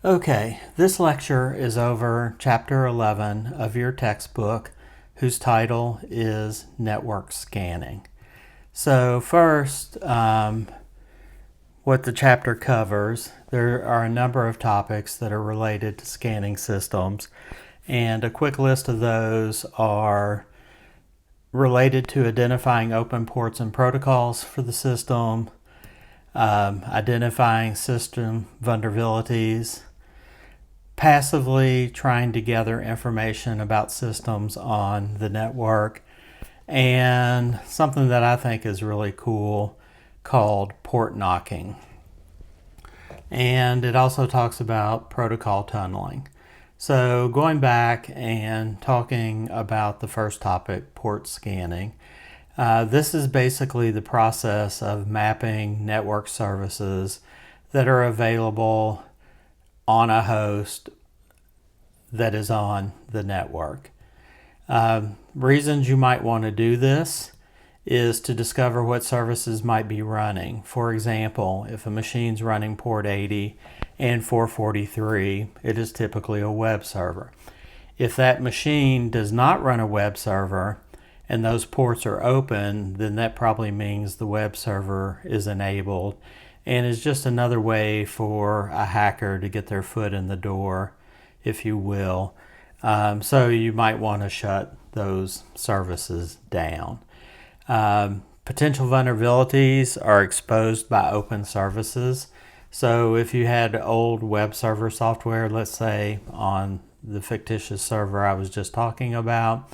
Okay, this lecture is over Chapter 11 of your textbook, whose title is Network Scanning. So first, what the chapter covers, there are a number of topics that are related to scanning systems, and a quick list of those are related to identifying open ports and protocols for the system, identifying system vulnerabilities, passively trying to gather information about systems on the network, and something that I think is really cool called port knocking. And it also talks about protocol tunneling. So going back and talking about the first topic, port scanning, this is basically the process of mapping network services that are available on a host that is on the network. Reasons you might want to do this is to discover what services might be running. For example, if a machine's running port 80 and 443, it is typically a web server. If that machine does not run a web server and those ports are open, then that probably means the web server is enabled and is just another way for a hacker to get their foot in the door, if you will. So you might want to shut those services down. Potential vulnerabilities are exposed by open services. So if you had old web server software, let's say on the fictitious server I was just talking about,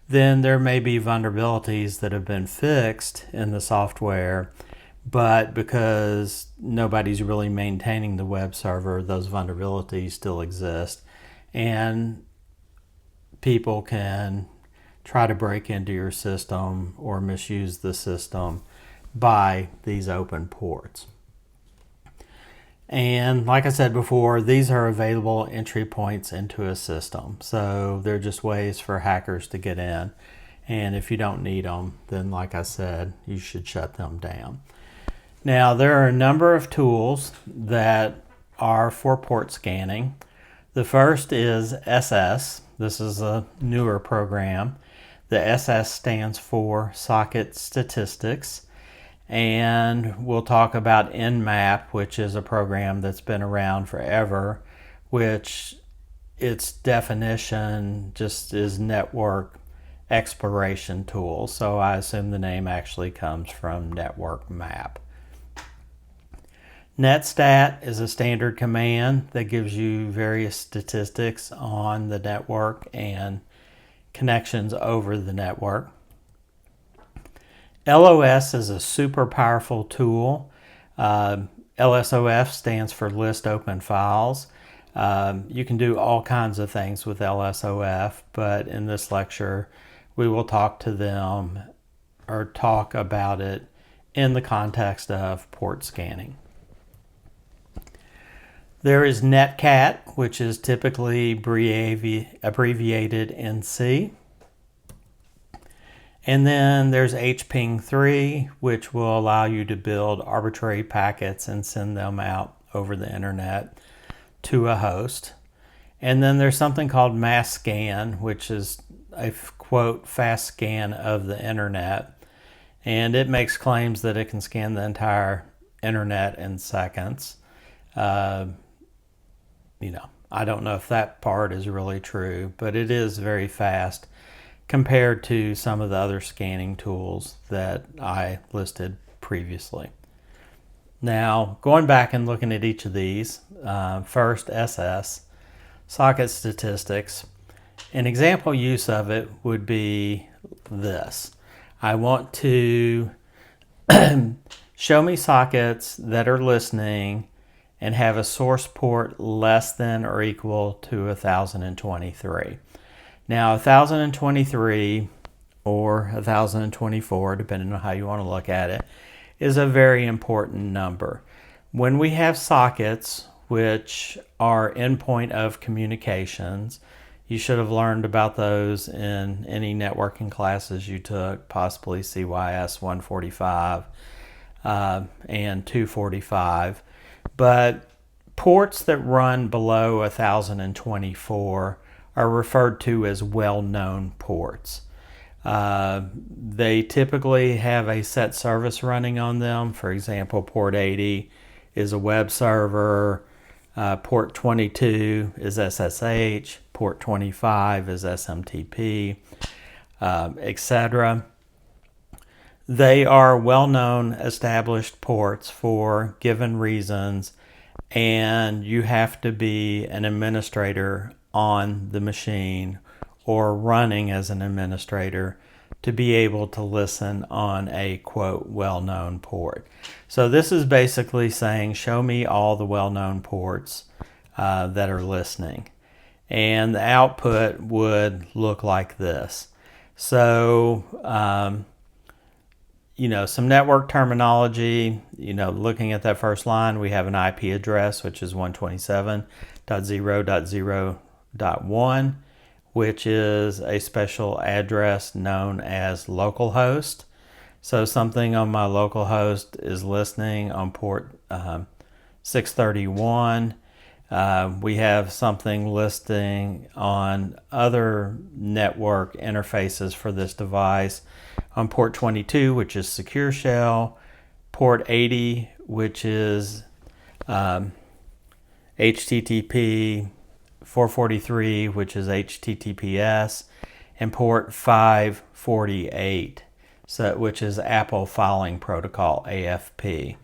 then there may be vulnerabilities that have been fixed in the software, but because nobody's really maintaining the web server, those vulnerabilities still exist, and people can try to break into your system or misuse the system by these open ports. And like I said before, these are available entry points into a system. So they're just ways for hackers to get in. And if you don't need them, then like I said, you should shut them down. Now, there are a number of tools that are for port scanning. The first is SS. This is a newer program. The SS stands for Socket Statistics. And we'll talk about Nmap, which is a program that's been around forever, which its definition just is network exploration tool. So I assume the name actually comes from network map. Netstat is a standard command that gives you various statistics on the network and connections over the network. LOS is a super powerful tool. LSOF stands for List Open Files. You can do all kinds of things with LSOF, but in this lecture, we will talk to them or talk about it in the context of port scanning. There is Netcat, which is typically abbreviated NC. And then there's HPing3, which will allow you to build arbitrary packets and send them out over the internet to a host. And then there's something called mass scan, which is a quote fast scan of the internet. And it makes claims that it can scan the entire internet in seconds. I don't know if that part is really true, but it is very fast compared to some of the other scanning tools that I listed previously. Now, going back and looking at each of these, first SS, Socket Statistics. An example use of it would be this. I want to show me sockets that are listening and have a source port less than or equal to 1023. Now, 1023 or 1024, depending on how you want to look at it, is a very important number. When we have sockets, which are endpoint of communications, you should have learned about those in any networking classes you took, possibly CYS 145 and 245. But Ports that run below 1024 are referred to as well-known ports. They typically have a set service running on them. For example, port 80 is a web server, port 22 is SSH, port 25 is SMTP, etc. They are well-known established ports for given reasons, and you have to be an administrator on the machine or running as an administrator to be able to listen on a, quote, well-known port. So this is basically saying, show me all the well-known ports that are listening. And the output would look like this. So, some network terminology, looking at that first line, we have an IP address, which is 127.0.0.1, which is a special address known as localhost. So something on my localhost is listening on port 631. We have something listing on other network interfaces for this device on port 22, which is Secure Shell, port 80, which is HTTP, 443, which is HTTPS, and port 548, which is Apple Filing Protocol, AFP.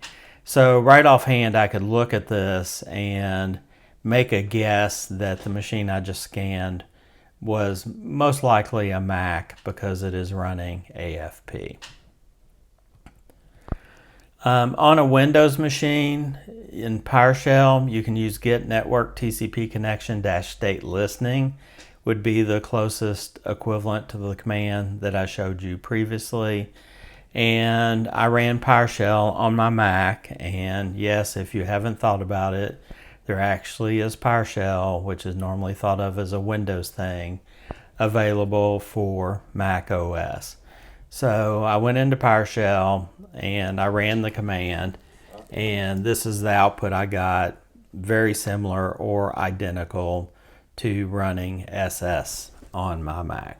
So right offhand, I could look at this and make a guess that the machine I just scanned was most likely a Mac because it is running AFP. On a Windows machine in PowerShell, you can use get network TCP connection -state listening would be the closest equivalent to the command that I showed you previously. And I ran PowerShell on my Mac, and yes, if you haven't thought about it, there actually is PowerShell, which is normally thought of as a Windows thing, available for Mac OS. So I went into PowerShell and I ran the command, and this is the output I got, very similar or identical to running SS on my Mac.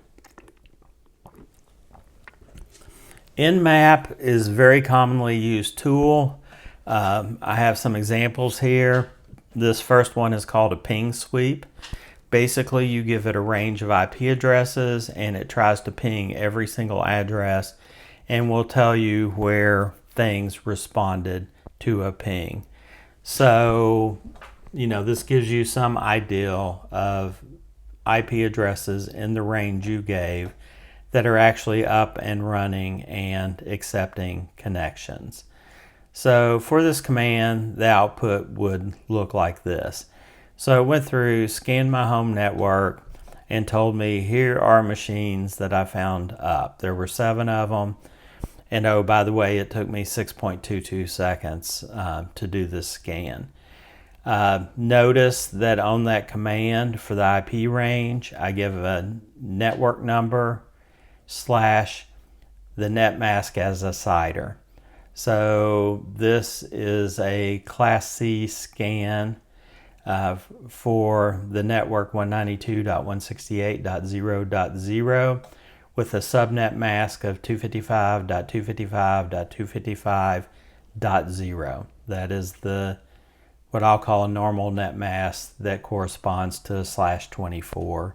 Nmap is a very commonly used tool. I have some examples here. This first one is called a ping sweep. Basically, you give it a range of IP addresses and it tries to ping every single address and will tell you where things responded to a ping. So, this gives you some idea of IP addresses in the range you gave that are actually up and running and accepting connections. So for this command, the output would look like this. So it went through, scanned my home network, and told me here are machines that I found up. There were 7 of them. And oh, by the way, it took me 6.22 seconds to do this scan. Notice that on that command for the IP range, I give a network number / the net mask as a CIDR. So this is a Class C scan for the network 192.168.0.0 with a subnet mask of 255.255.255.0. That is what I'll call a normal net mask that corresponds to /24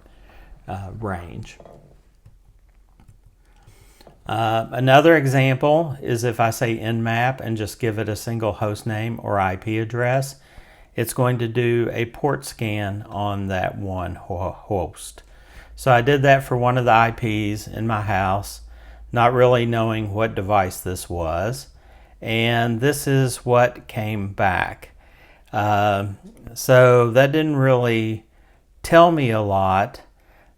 range. Another example is if I say nmap and just give it a single host name or IP address, it's going to do a port scan on that one host. So I did that for one of the IPs in my house, not really knowing what device this was, and this is what came back. So that didn't really tell me a lot.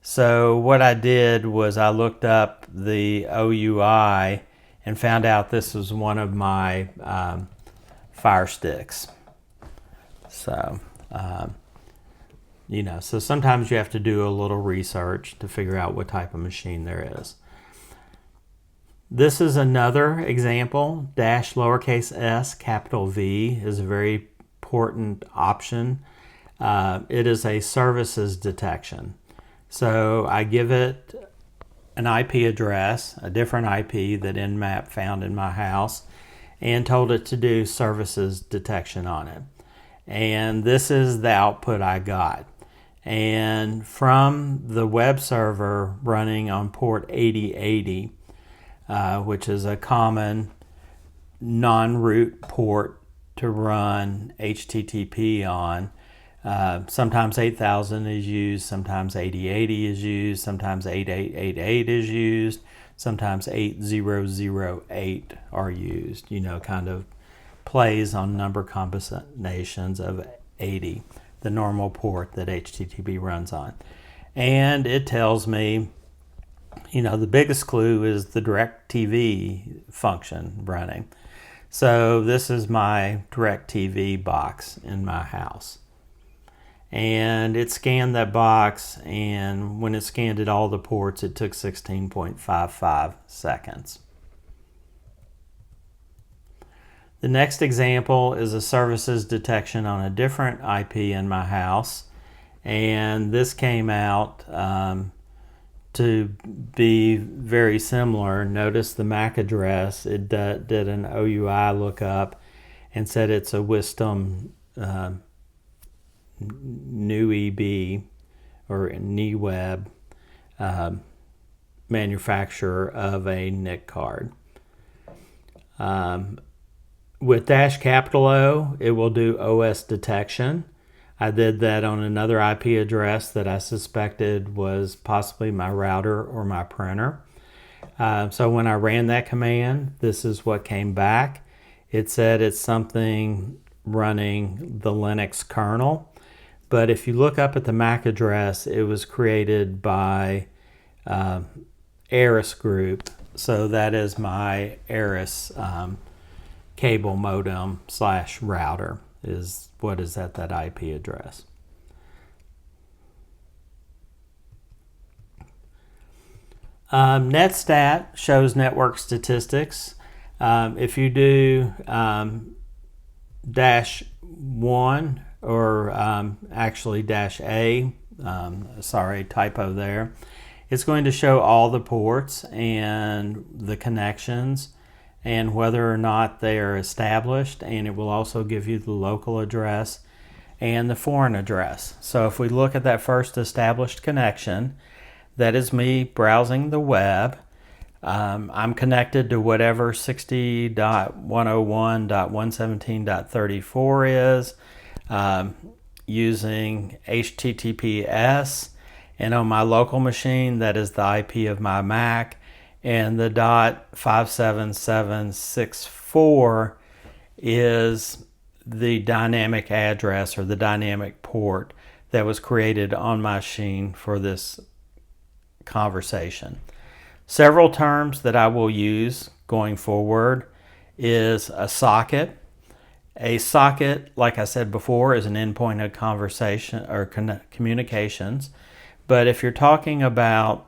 So what I did was I looked up the OUI and found out this was one of my Fire Sticks. So, so sometimes you have to do a little research to figure out what type of machine there is. This is another example. -lowercase s, capital V is a very important option. It is a services detection. So I give it an IP address, a different IP that Nmap found in my house, and told it to do services detection on it. And this is the output I got. And from the web server running on port 8080, which is a common non-root port to run HTTP on, sometimes 8000 is used, sometimes 8080 is used, sometimes 8888 is used, sometimes 8008 are used, kind of plays on number combinations of 80, the normal port that HTTP runs on. And it tells me, the biggest clue is the DirecTV function running. So this is my DirecTV box in my house. And it scanned that box, and when it scanned at all the ports, it took 16.55 seconds. The next example is a services detection on a different IP in my house, and this came out to be very similar. Notice the MAC address. It did an OUI lookup and said it's a Wisdom NewEB or NeWeb manufacturer of a NIC card. With -O, it will do OS detection. I did that on another IP address that I suspected was possibly my router or my printer. So when I ran that command, this is what came back. It said it's something running the Linux kernel. But if you look up at the MAC address, it was created by Aris Group. So that is my Aris cable modem / router is what is at that IP address. Netstat shows network statistics. If you do -1 or actually -A, sorry, typo there, it's going to show all the ports and the connections and whether or not they are established, and it will also give you the local address and the foreign address. So if we look at that first established connection, that is me browsing the web. I'm connected to whatever 60.101.117.34 is using HTTPS, and on my local machine that is the IP of my Mac, and the .57764 is the dynamic address or the dynamic port that was created on my machine for this conversation. Several terms that I will use going forward is a socket. A socket, like I said before, is an endpoint of conversation or communications. But if you're talking about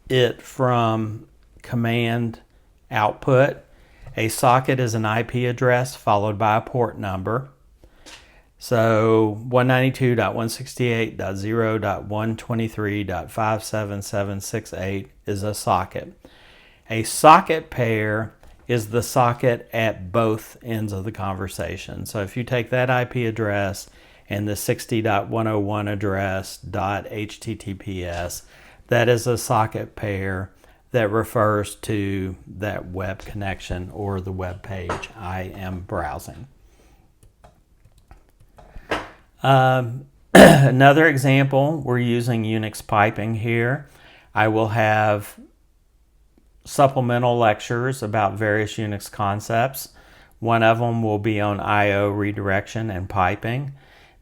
it from command output, a socket is an IP address followed by a port number. So 192.168.0.123.57768 is a socket. A socket pair is the socket at both ends of the conversation. So if you take that IP address and the 60.101 address .https, that is a socket pair that refers to that web connection or the web page I am browsing. Another example, we're using Unix piping here. I will have supplemental lectures about various Unix concepts. One of them will be on I/O redirection and piping.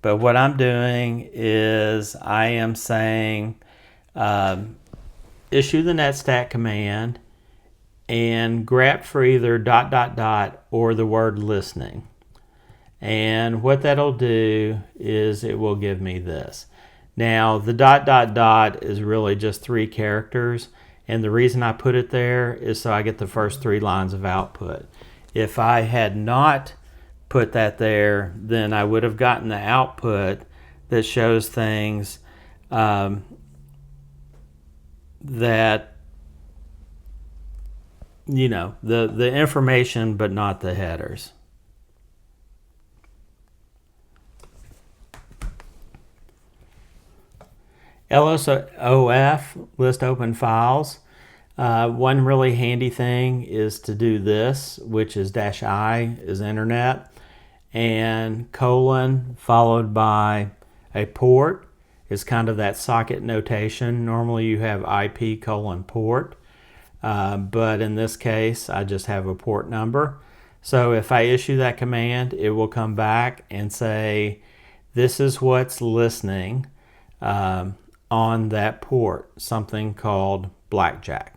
But what I'm doing is I am saying issue the netstat command and grep for either ... or the word listening. And what that'll do is it will give me this. Now the ... is really just 3 characters, and the reason I put it there is so I get the first 3 lines of output. If I had not put that there, then I would have gotten the output that shows things that, the information, but not the headers. LSOF, list open files. One really handy thing is to do this, which is -I is internet, and colon followed by a port is kind of that socket notation. Normally you have IP colon port, but in this case I just have a port number. So if I issue that command, it will come back and say, this is what's listening on that port, something called Blackjack.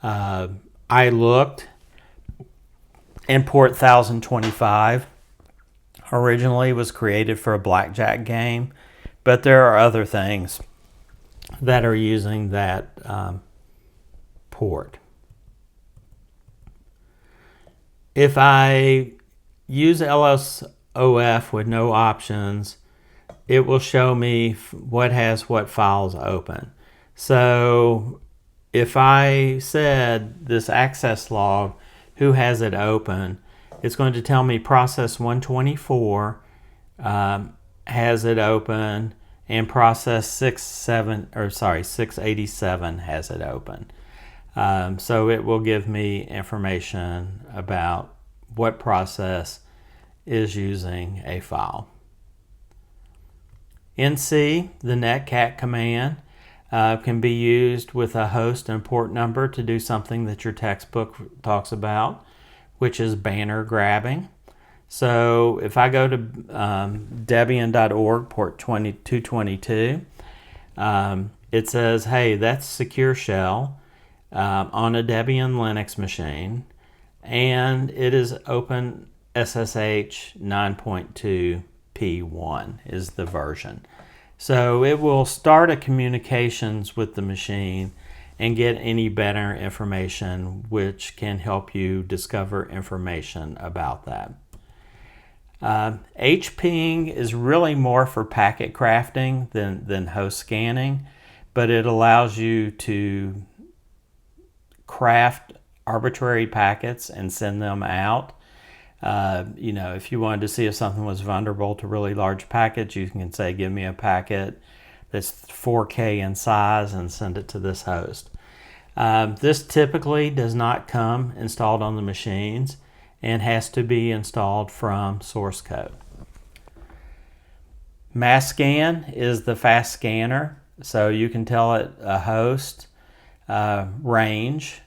I looked, and port 1025 originally was created for a Blackjack game, but there are other things that are using that port. If I use LSOF with no options, it will show me what has what files open. So if I said this access log, who has it open, it's going to tell me process 124 has it open, and process 687 has it open. So it will give me information about what process is using a file. NC, the netcat command, can be used with a host and port number to do something that your textbook talks about, which is banner grabbing. So if I go to Debian.org, port 222, it says, hey, that's Secure Shell on a Debian Linux machine, and it is Open SSH 9.2 P1 is the version. So it will start a communications with the machine and get any better information, which can help you discover information about that. HPing is really more for packet crafting than host scanning, but it allows you to craft arbitrary packets and send them out. If you wanted to see if something was vulnerable to really large packets, you can say, give me a packet that's 4K in size and send it to this host. This typically does not come installed on the machines and has to be installed from source code. Masscan is the fast scanner, so you can tell it a host, range,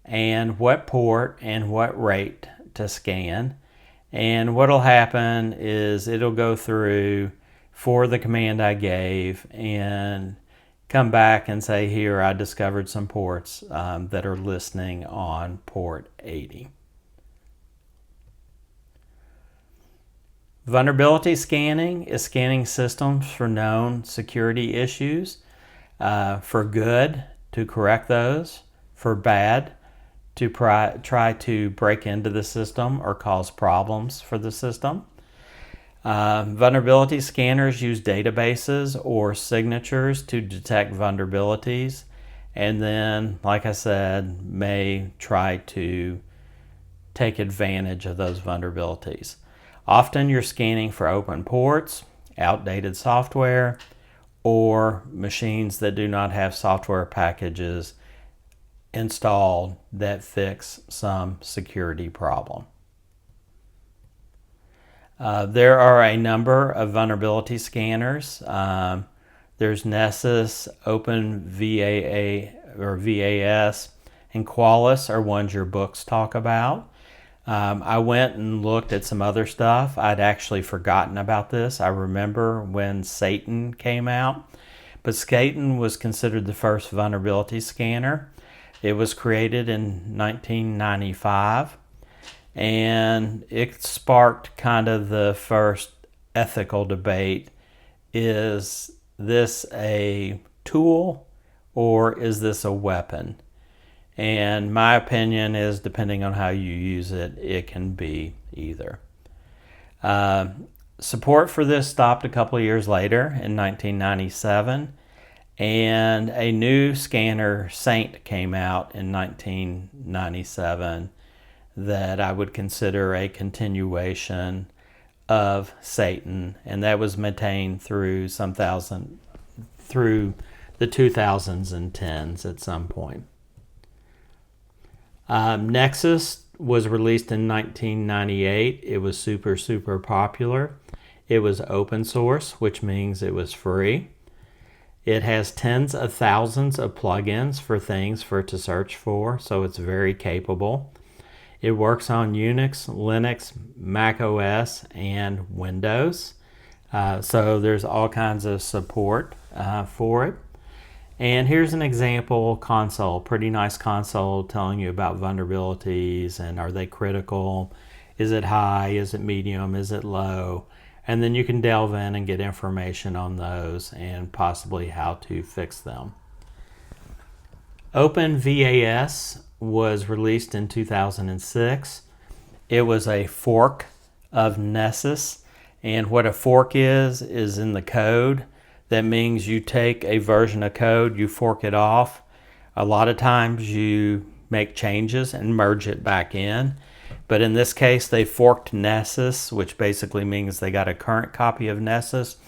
and what port and what rate to scan. And what'll happen is it'll go through for the command I gave and come back and say, here, I discovered some ports that are listening on port 80. Vulnerability scanning is scanning systems for known security issues, for good, to correct those, for bad, to try to break into the system or cause problems for the system. Vulnerability scanners use databases or signatures to detect vulnerabilities, and then, like I said, may try to take advantage of those vulnerabilities. Often you're scanning for open ports, outdated software, or machines that do not have software packages installed that fix some security problem. There are a number of vulnerability scanners. There's Nessus, OpenVAA or VAS, and Qualys are ones your books talk about. I went and looked at some other stuff. I'd actually forgotten about this. I remember when Satan came out, but Satan was considered the first vulnerability scanner. It was created in 1995, and it sparked kind of the first ethical debate. Is this a tool or is this a weapon? And my opinion is, depending on how you use it, it can be either. Uh, Support for this stopped a couple of years later in 1997, and a new scanner, Saint, came out in 1997 that I would consider a continuation of Satan, and that was maintained through through the 2000s and 10s at some point. Nexus was released in 1998. It was super popular. It was open source, which means it was free. It has tens of thousands of plugins for things for it to search for, so it's very capable. It works on Unix, Linux, Mac OS, and Windows. So there's all kinds of support for it. And here's an example console, pretty nice console telling you about vulnerabilities and are they critical, is it high, is it medium, is it low, and then you can delve in and get information on those and possibly how to fix them. OpenVAS was released in 2006. It was a fork of Nessus, and what a fork is in the code. That means you take a version of code, you fork it off. A lot of times you make changes and merge it back in. But in this case, they forked Nessus, which basically means they got a current copy of Nessus,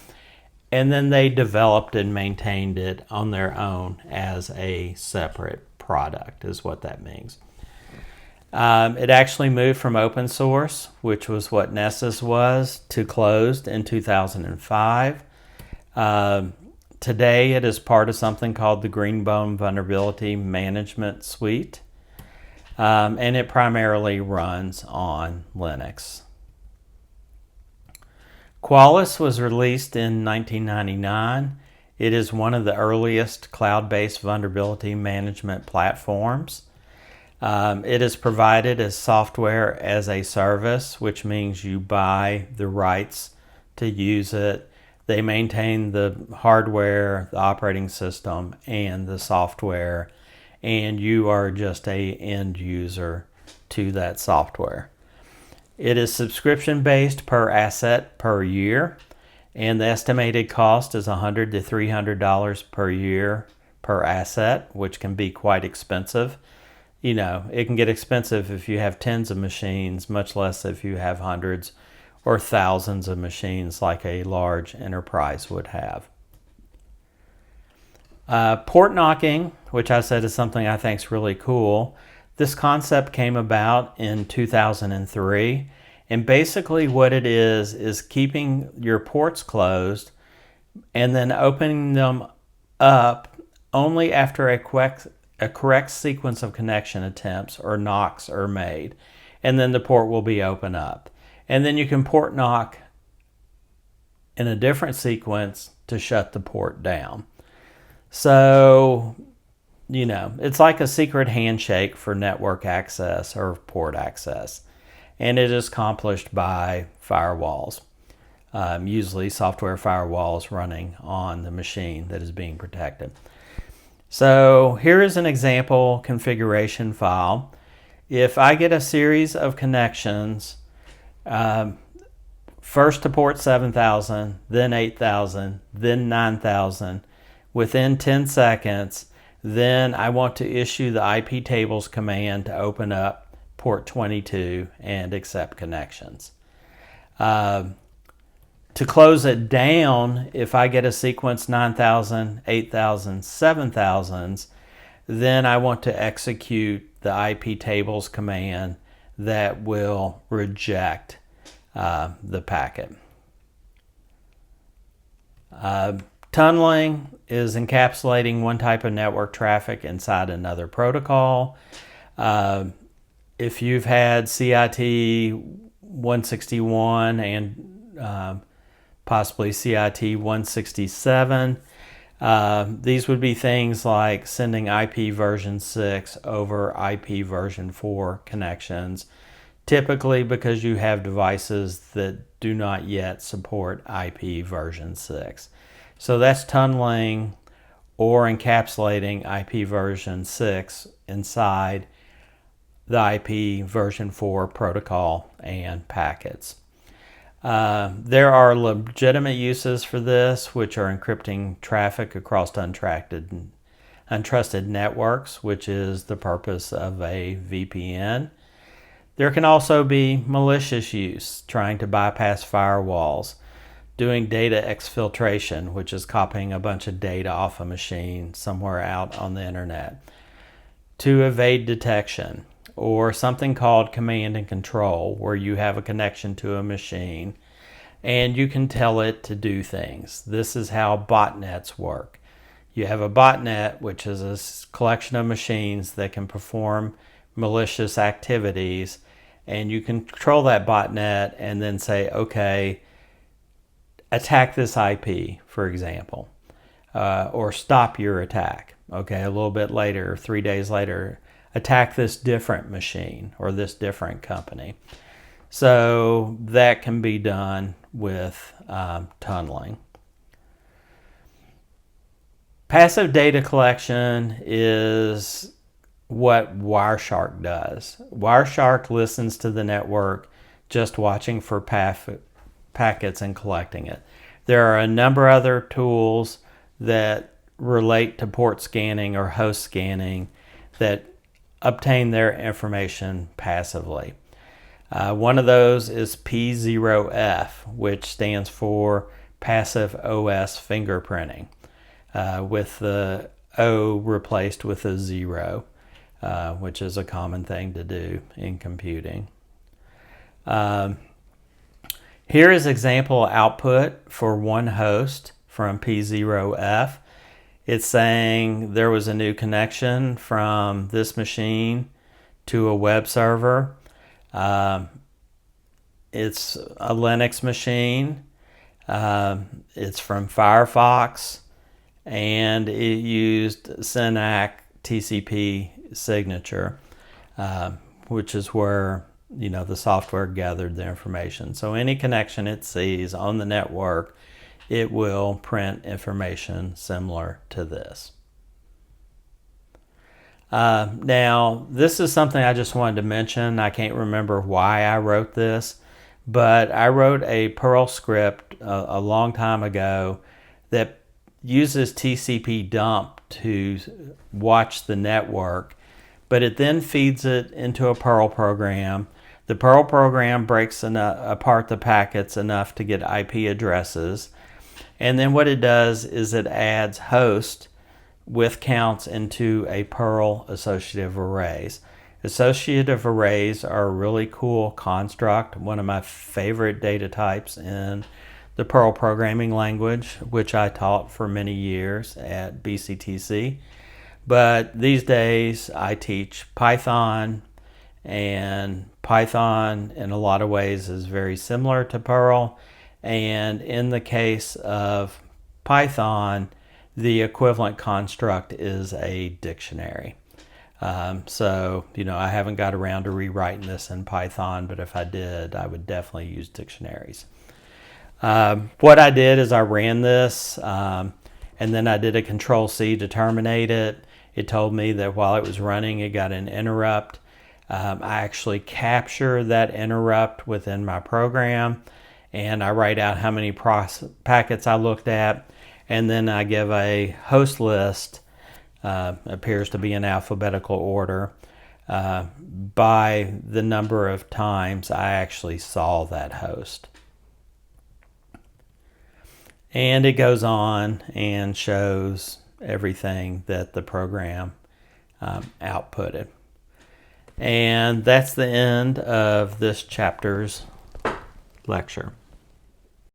and then they developed and maintained it on their own as a separate product, is what that means. It actually moved from open source, which was what Nessus was, to closed in 2005. Today it is part of something called the Greenbone Vulnerability Management Suite, and it primarily runs on Linux. Qualys was released in 1999. It is one of the earliest cloud-based vulnerability management platforms. It is provided as software as a service, which means you buy the rights to use it. They maintain the hardware, the operating system, and the software, and you are just an end user to that software. It is subscription-based per asset per year, and the estimated cost is $100 to $300 per year per asset, which can be quite expensive. You know, it can get expensive if you have tens of machines, much less if you have hundreds or thousands of machines like a large enterprise would have. Port knocking, which I said is something I think is really cool. This concept came about in 2003, and basically what it is keeping your ports closed and then opening them up only after a correct sequence of connection attempts or knocks are made, and then the port will be open up. And then you can port knock in a different sequence to shut the port down. So, you know, it's like a secret handshake for network access or port access. And it is accomplished by firewalls, usually software firewalls running on the machine that is being protected. So here is an example configuration file. If I get a series of connections, first to port 7000, then 8000, then 9000, within 10 seconds, then I want to issue the IP tables command to open up port 22 and accept connections. To close it down, if I get a sequence 9000, 8000, 7000s, then I want to execute the IP tables command that will reject the packet. Tunneling is encapsulating one type of network traffic inside another protocol. If you've had CIT 161 and possibly CIT 167, these would be things like sending IP version 6 over IP version 4 connections, typically because you have devices that do not yet support IP version 6. So that's tunneling or encapsulating IP version 6 inside the IP version 4 protocol and packets. There are legitimate uses for this, which are encrypting traffic across untrusted networks, which is the purpose of a VPN. There can also be malicious use, trying to bypass firewalls, doing data exfiltration, which is copying a bunch of data off a machine somewhere out on the internet, to evade detection, or something called command and control, where you have a connection to a machine and you can tell it to do things. This is how botnets work. You have a botnet, which is a collection of machines that can perform malicious activities, and you control that botnet and then say, okay, attack this IP, for example, or stop your attack. Okay, a little bit later, 3 days later, attack this different machine or this different company. So that can be done with tunneling. Passive data collection is what Wireshark does. Wireshark listens to the network, just watching for packets and collecting it. There are a number of other tools that relate to port scanning or host scanning that obtain their information passively. One of those is P0F, which stands for Passive OS Fingerprinting, with the O replaced with a 0, which is a common thing to do in computing. Here is example output for one host from P0F. It's saying there was a new connection from this machine to a web server. It's a Linux machine. It's from Firefox, and it used SYNAC TCP signature, which is where the software gathered the information. So any connection it sees on the network, it will print information similar to this. Now, this is something I just wanted to mention. I can't remember why I wrote this, but I wrote a Perl script a long time ago that uses TCP dump to watch the network, but it then feeds it into a Perl program. The Perl program breaks apart the packets enough to get IP addresses, and then what it does is it adds host with counts into a Perl associative arrays. Associative arrays are a really cool construct, one of my favorite data types in the Perl programming language, which I taught for many years at BCTC. But these days I teach Python, and Python in a lot of ways is very similar to Perl. And in the case of Python, the equivalent construct is a dictionary. So, I haven't got around to rewriting this in Python, but if I did, I would definitely use dictionaries. What I did is I ran this, and then I did a Control-C to terminate it. It told me that while it was running, it got an interrupt. I actually capture that interrupt within my program, and I write out how many packets I looked at, and then I give a host list, appears to be in alphabetical order, by the number of times I actually saw that host. And it goes on and shows everything that the program outputted. And that's the end of this chapter's lecture.